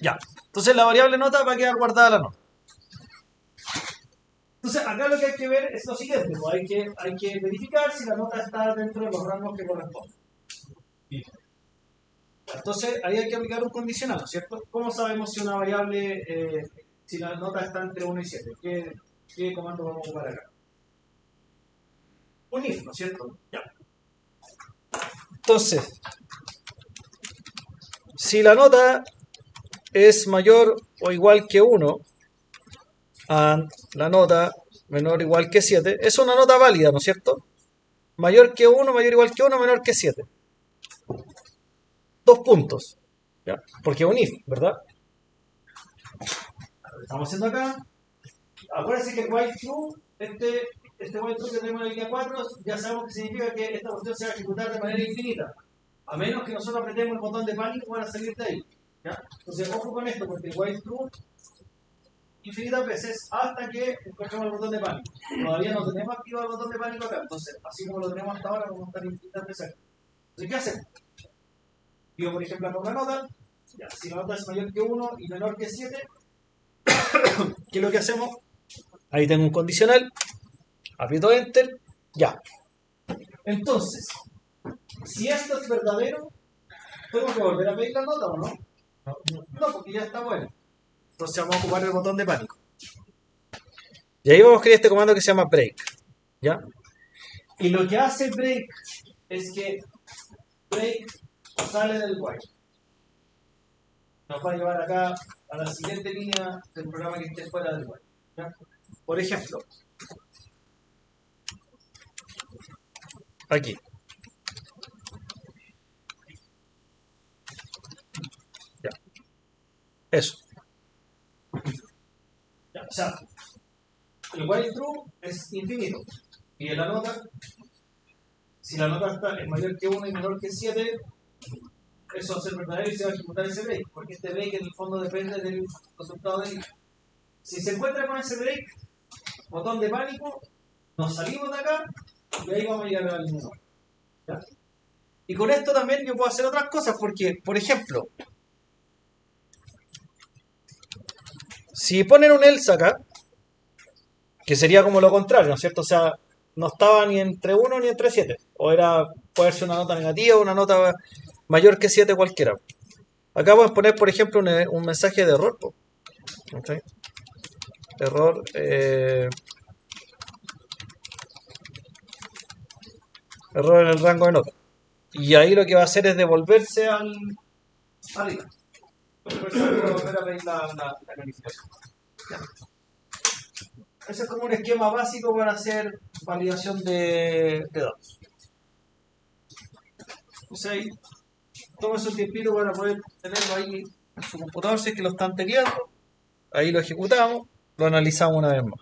A: Ya. Entonces la variable nota va a quedar guardada la nota. Entonces acá lo que hay que ver es lo siguiente, pues hay que verificar si la nota está dentro de los rangos que corresponden. Entonces ahí hay que aplicar un condicional, ¿no es cierto? ¿Cómo sabemos si una variable, si la nota está entre 1 y 7? ¿Qué comando vamos a ocupar acá? Un if, ¿no es cierto? Ya. Entonces, si la nota es mayor o igual que 1, and la nota menor o igual que 7, es una nota válida, ¿no es cierto? Mayor que 1, mayor o igual que 1, menor que 7. 2 puntos. ¿Ya? Porque es un if, ¿verdad? Lo que estamos haciendo acá. Acuérdense que el while true, este while true que tenemos en la línea 4, ya sabemos que significa que esta cuestión se va a ejecutar de manera infinita. A menos que nosotros apretemos el botón de pánico para salir de ahí. ¿Ya? Entonces, ojo con esto, porque el while true infinitas veces hasta que encontremos el botón de pánico. Todavía no tenemos activado el botón de pánico acá, entonces, así como lo tenemos hasta ahora, vamos a estar infinitas veces. Entonces, ¿qué hacemos? Digo, por ejemplo, con la nota, ya, si la nota es mayor que 1 y menor que 7, ¿qué es lo que hacemos? Ahí tengo un condicional, aprieto Enter, ya. Entonces, si esto es verdadero, ¿tengo que volver a pedir la nota o no? No, porque ya está bueno. Entonces vamos a ocupar el botón de pánico. Y ahí vamos a escribir este comando que se llama break. ¿Ya? Y lo que hace break es que break sale del while. Nos va a llevar acá a la siguiente línea del programa que esté fuera del while. ¿Ya? Por ejemplo, aquí. Ya. Eso. Ya. O sea, el while true es infinito. Y en la nota, si la nota es mayor que 1 y menor que 7, eso va a ser verdadero y se va a ejecutar ese break, porque este break en el fondo depende del resultado del if. Si se encuentra con ese break, botón de pánico, nos salimos de acá y ahí vamos a llegar a la línea 9. ¿Ya? Y con esto también yo puedo hacer otras cosas, porque, por ejemplo, si ponen un else acá, que sería como lo contrario, ¿no es cierto? O sea, no estaba ni entre 1 ni entre 7. O era, puede ser una nota negativa o una nota mayor que 7 cualquiera. Acá vamos a poner, por ejemplo, un mensaje de error. ¿Okay? Error. Error en el rango de nota. Y ahí lo que va a hacer es devolverse arriba. Después volver a pedir la calificación. ¿Ya? Ese es como un esquema básico para hacer validación de datos. Entonces ahí, tómese un tiempito para poder tenerlo ahí en su computador, si es que lo están teniendo. Ahí lo ejecutamos, lo analizamos una vez más.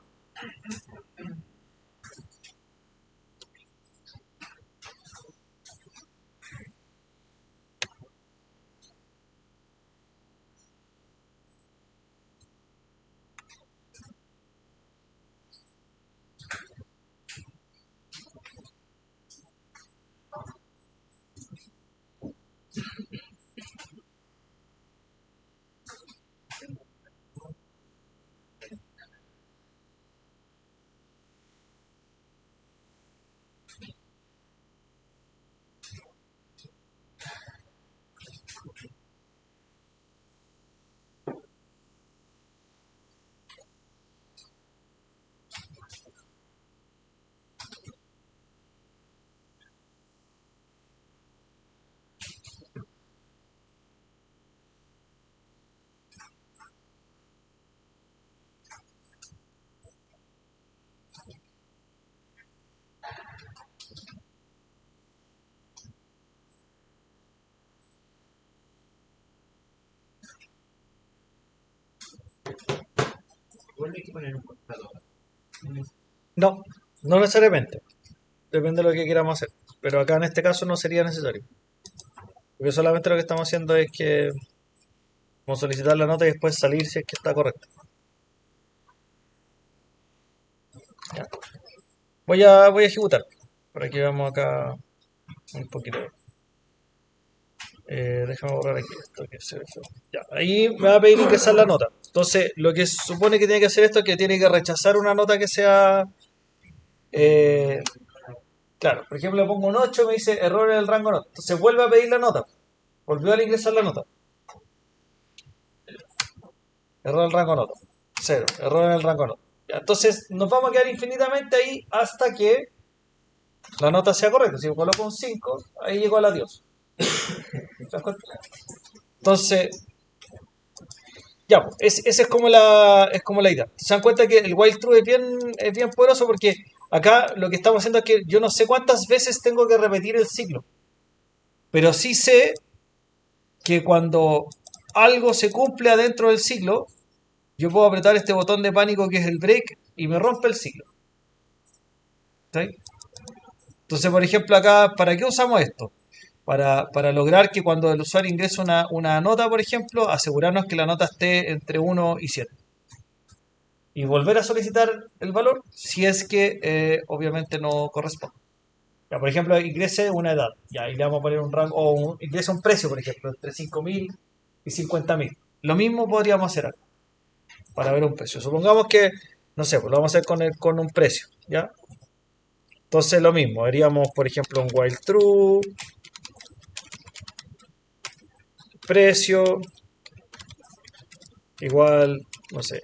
C: Igual hay que poner un contador.
A: No, no necesariamente. Depende de lo que queramos hacer. Pero acá en este caso no sería necesario. Porque solamente lo que estamos haciendo es que Vamos a solicitar la nota y después salir si es que está correcta. Ya. Voy a ejecutar. Por aquí vamos acá un poquito. Déjame borrar aquí esto que se fue. Ya, ahí me va a pedir ingresar la nota. Entonces, lo que supone que tiene que hacer esto es que tiene que rechazar una nota que sea. eh, claro, por ejemplo, le pongo un 8 y me dice error en el rango nota. Entonces vuelve a pedir la nota. Volvió a ingresar la nota. Error en el rango nota. Cero. Error en el rango nota. Ya, entonces nos vamos a quedar infinitamente ahí hasta que la nota sea correcta. Si yo coloco un 5, ahí llegó al adiós. ¿Te das cuenta? Entonces, ya, esa es como la idea. Se dan cuenta que el while true es bien poderoso porque acá lo que estamos haciendo es que yo no sé cuántas veces tengo que repetir el ciclo, pero sí sé que cuando algo se cumple adentro del ciclo, yo puedo apretar este botón de pánico que es el break y me rompe el ciclo. ¿Sí? Entonces, por ejemplo, acá, ¿para qué usamos esto? Para lograr que cuando el usuario ingrese una nota, por ejemplo, asegurarnos que la nota esté entre 1 y 7. Y volver a solicitar el valor si es que obviamente no corresponde. Ya, por ejemplo, ingrese una edad, ya, y le vamos a poner un rango, ingrese un precio, por ejemplo, entre 5.000 y 50.000. Lo mismo podríamos hacer acá, para ver un precio. Supongamos que, no sé, pues lo vamos a hacer con un precio, ¿ya? Entonces lo mismo, haríamos, por ejemplo, un while true, precio, igual, no sé,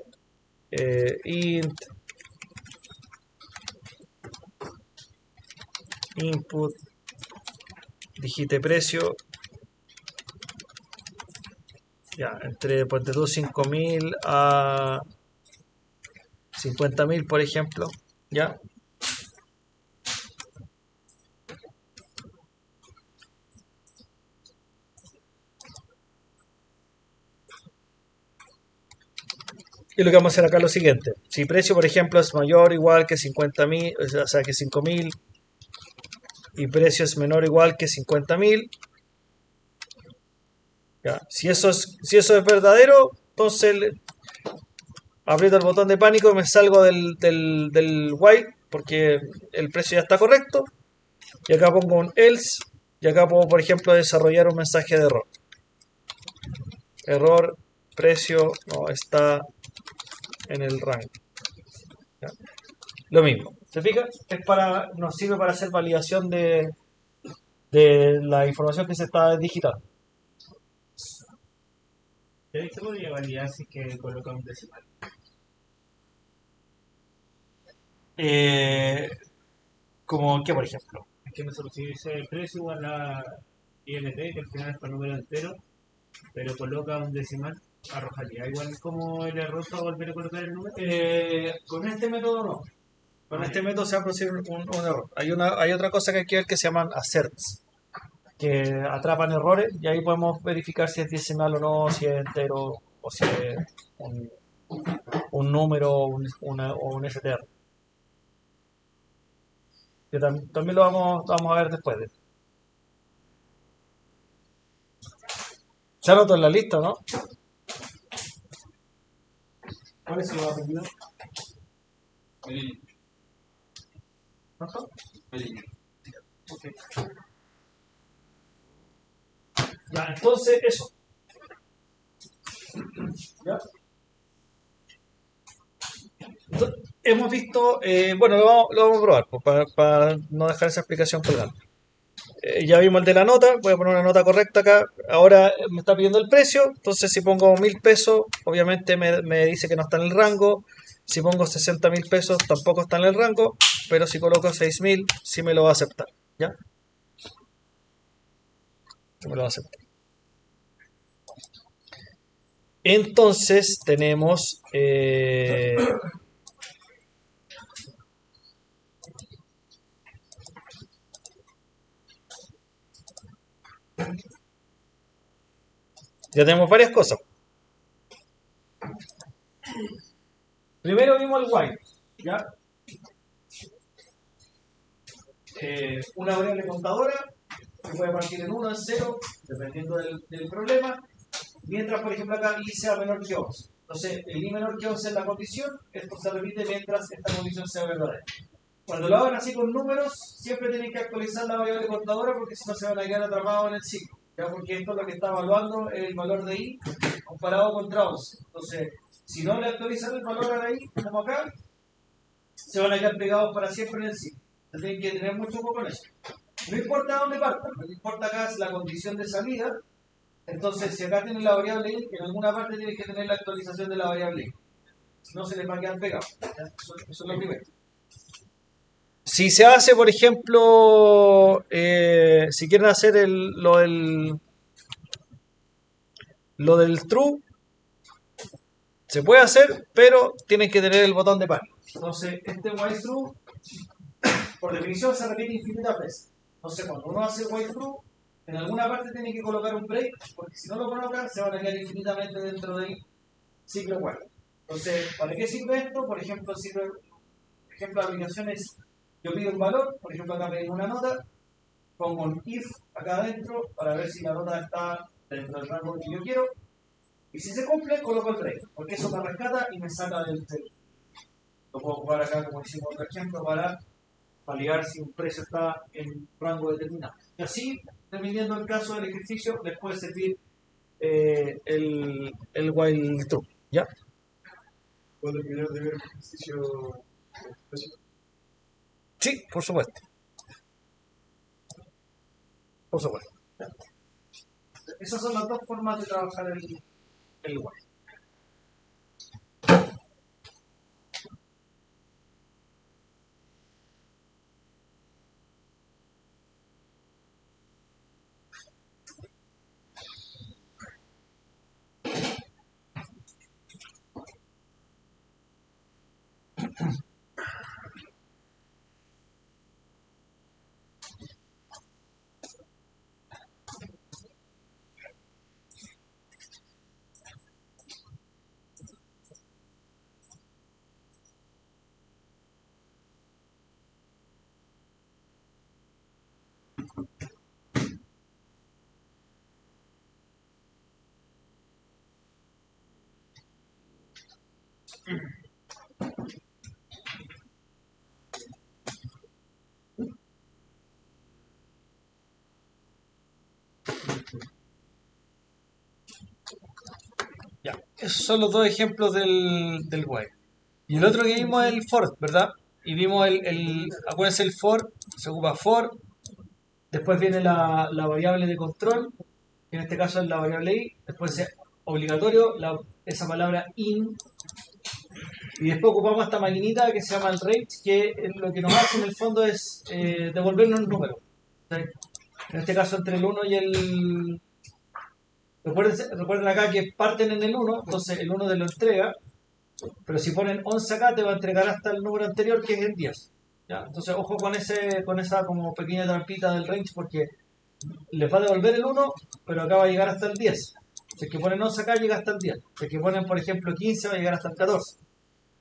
A: int, input, digite precio, ya, entre, ponte tú, 5.000 a 50.000, por ejemplo, ya. Y lo que vamos a hacer acá es lo siguiente. Si precio, por ejemplo, es mayor o igual que 50.000, o sea, que 5.000, y precio es menor o igual que 50.000, ya. Si eso es verdadero, entonces aprieto el botón de pánico y me salgo del while porque el precio ya está correcto. Y acá pongo un else. Y acá puedo, por ejemplo, desarrollar un mensaje de error. Error, precio no está en el rango. ¿Ya? Lo mismo. ¿Se fija? Nos sirve para hacer validación de la información que se está digitando.
C: ¿Te podría validar si es que coloca un decimal?
A: Eh, Como que, por ejemplo.
C: Es que me dice el precio igual a INT, que al final es para número entero, pero coloca un decimal, arrojaría igual como el error para volver a colocar el número.
A: Con este método no. Con
C: Ah,
A: este
C: ya.
A: método se va a producir un error. Hay otra cosa que hay que ver que se llaman asserts, que atrapan errores y ahí podemos verificar si es decimal o no, si es entero o si es un, un número o un str. Que también lo vamos a ver después. Se anotó en la lista, ¿no? ¿Cuál es su apellido? ¿Cuánto? Ok. Ya, entonces eso. ¿Ya? Hemos visto, bueno, lo vamos a probar pues, para no dejar esa explicación colgando. Ya vimos el de la nota, voy a poner una nota correcta acá. Ahora me está pidiendo el precio, entonces si pongo 1.000 pesos, obviamente me dice que no está en el rango. Si pongo 60.000 pesos, tampoco está en el rango, pero si coloco 6.000, sí me lo va a aceptar. ¿Ya? Sí me lo va a aceptar. Entonces tenemos ya tenemos varias cosas. Primero vimos el while, ¿ya? Una variable contadora que puede partir en 1 en 0, dependiendo del problema. Mientras, por ejemplo, acá i sea menor que 11. Entonces, el i menor que 11 es la condición, esto se repite mientras esta condición sea verdadera. Cuando lo hagan así con números, siempre tienen que actualizar la variable contadora porque si no se van a quedar atrapados en el ciclo. ¿Ya? Porque esto es lo que está evaluando el valor de i comparado contra 11. Entonces, si no le actualizan el valor a la i, como acá, se van a quedar pegados para siempre en el ciclo. Entonces, tienen que tener mucho ojo con eso. No importa dónde partan, lo que importa acá es la condición de salida. Entonces, si acá tienen la variable i, en alguna parte tienen que tener la actualización de la variable i. Si no, se les va a quedar pegado. Eso es lo primero. Si se hace, por ejemplo, si quieren hacer lo del true, se puede hacer, pero tienen que tener el botón de par. Entonces, este while true, por definición, se repite infinitas veces. Entonces, cuando uno hace while true, en alguna parte tiene que colocar un break, porque si no lo colocan, se van a quedar infinitamente dentro del ciclo while. Entonces, ¿para qué sirve esto? Por ejemplo, de aplicación es, yo pido un valor, por ejemplo, acá pedimos una nota, pongo un if acá adentro para ver si la nota está dentro del rango que yo quiero, y si se cumple, coloco el break, porque eso me rescata y me saca del break. Lo puedo jugar acá, como hicimos otro ejemplo, para validar si un precio está en rango determinado. Y así, dependiendo del caso del ejercicio, les puede servir el while true. ¿Ya?
D: ¿Puedo terminar de ver el ejercicio?
A: Sí, por supuesto. Por supuesto. Esas son las dos formas de trabajar el while. Ya, esos son los dos ejemplos del while. Y el otro que vimos es el for, ¿verdad? Y vimos acuérdense, el for, se ocupa for, después viene la variable de control, que en este caso es la variable i, después es obligatorio esa palabra in, y después ocupamos esta maquinita que se llama el range, que lo que nos hace en el fondo es devolvernos un número. ¿Sí? En este caso entre el 1 y el... Recuerden acá que parten en el 1, entonces el 1 te lo entrega, pero si ponen 11 acá te va a entregar hasta el número anterior, que es el 10. ¿Ya? Entonces ojo con esa como pequeña trampita del range, porque les va a devolver el 1, pero acá va a llegar hasta el 10. Si es que ponen 11 acá, llega hasta el 10. Si es que ponen, por ejemplo, 15, va a llegar hasta el 14.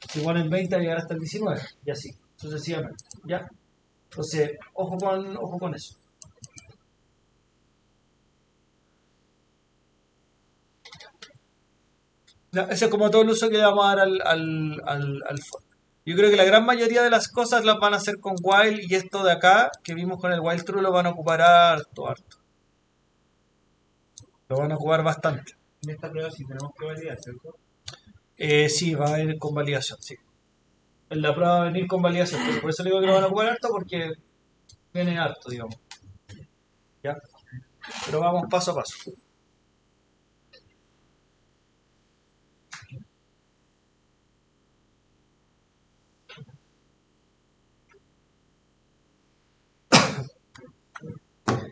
A: Si ponen 20, va a llegar hasta el 19. Y así, sucesivamente. ¿Ya? Entonces, ojo con eso. Ya, ese es como todo el uso que le vamos a dar al for. Yo creo que la gran mayoría de las cosas las van a hacer con while, y esto de acá, que vimos con el while true, lo van a ocupar harto. Lo van a ocupar bastante.
C: En esta prueba sí tenemos que validar, ¿cierto?
A: Sí, va a ir con validación, sí. En la prueba va a venir con validación, pero por eso le digo que lo van a ocupar harto, porque viene harto, digamos. ¿Ya? Pero vamos paso a paso.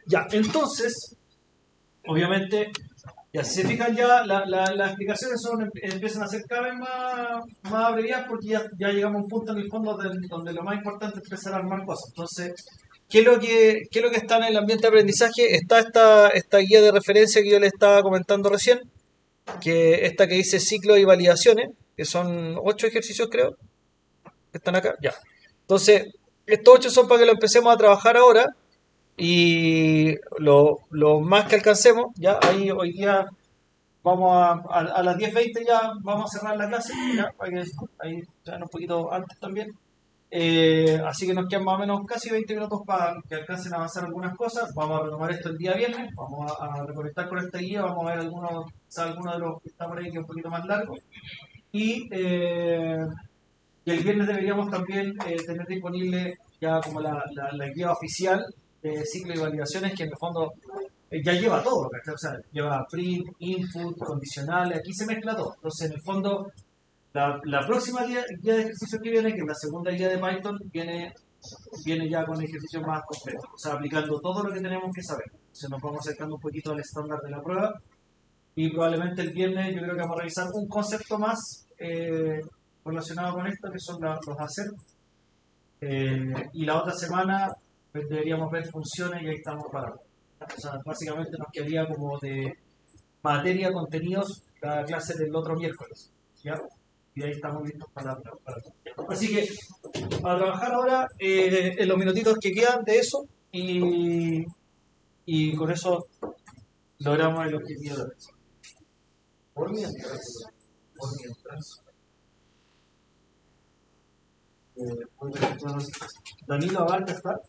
A: Ya, entonces, obviamente, ya si se fijan ya, las explicaciones empiezan a ser cada vez más abreviadas, porque ya llegamos a un punto en el fondo donde lo más importante es empezar a armar cosas. Entonces, ¿qué es lo que está en el ambiente de aprendizaje? Está esta guía de referencia que yo les estaba comentando recién, que esta que dice ciclo y validaciones, que son 8 ejercicios, creo, que están acá. Ya. Entonces, estos 8 son para que lo empecemos a trabajar ahora. Y lo más que alcancemos, ya ahí hoy día a las 10:20 ya vamos a cerrar la clase, ya, para que ahí sean un poquito antes también. Así que nos quedan más o menos casi 20 minutos para que alcancen a avanzar algunas cosas. Vamos a retomar esto el día viernes, vamos a reconectar con esta guía, vamos a ver algunos de los que está por ahí que es un poquito más largo. Y el viernes deberíamos también tener disponible ya como la guía oficial de ciclo y validaciones, que en el fondo ya lleva todo, ¿cachai? O sea, lleva print, input, condicionales, aquí se mezcla todo. Entonces, en el fondo, la próxima guía de ejercicio que viene, que es la segunda guía de Python, viene ya con ejercicios más completos, o sea, aplicando todo lo que tenemos que saber. Entonces, nos vamos acercando un poquito al estándar de la prueba y probablemente el viernes yo creo que vamos a revisar un concepto más relacionado con esto, que son los hacer. Y la otra semana pues, deberíamos ver funciones y ahí estamos parados. O sea, básicamente nos quedaría como de materia, contenidos, cada clase del otro miércoles. ¿Ya? Y ahí estamos listos para todo. Así que a trabajar ahora en los minutitos que quedan de eso y con eso logramos el objetivo de la lección. Por mientras, Danilo Abarca está.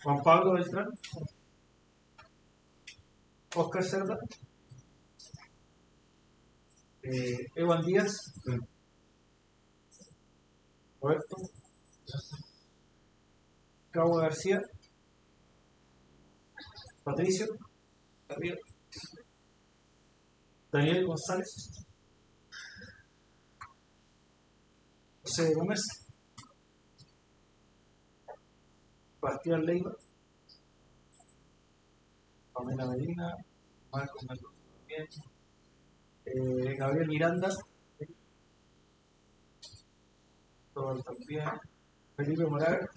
A: Juan Pablo Beltrán. Oscar Cerda. Evan Díaz. Roberto. Cabo García. Patricio. Arriba. Daniel González. José Gómez. Bastián Leiva. Pamela Medina. Marcos Mendoza también. Gabriel Miranda. Todo también. Felipe Moraga.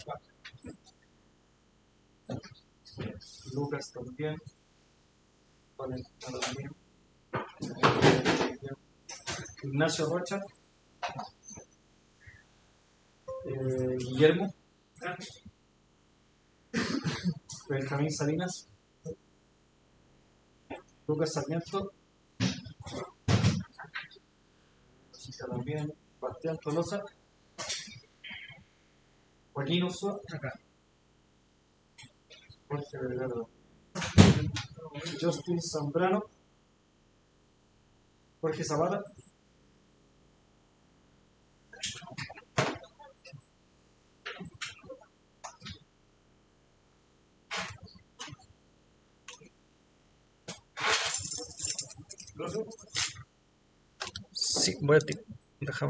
A: Lucas también. También. Ignacio Rocha. Guillermo. Benjamín Salinas. Lucas Sarmiento. También. Bastián Tolosa. Joaquín Ursúa. Acá. Jorge Vergara. Justin Zambrano. Jorge Zapata. Sí, voy a ti. Déjame.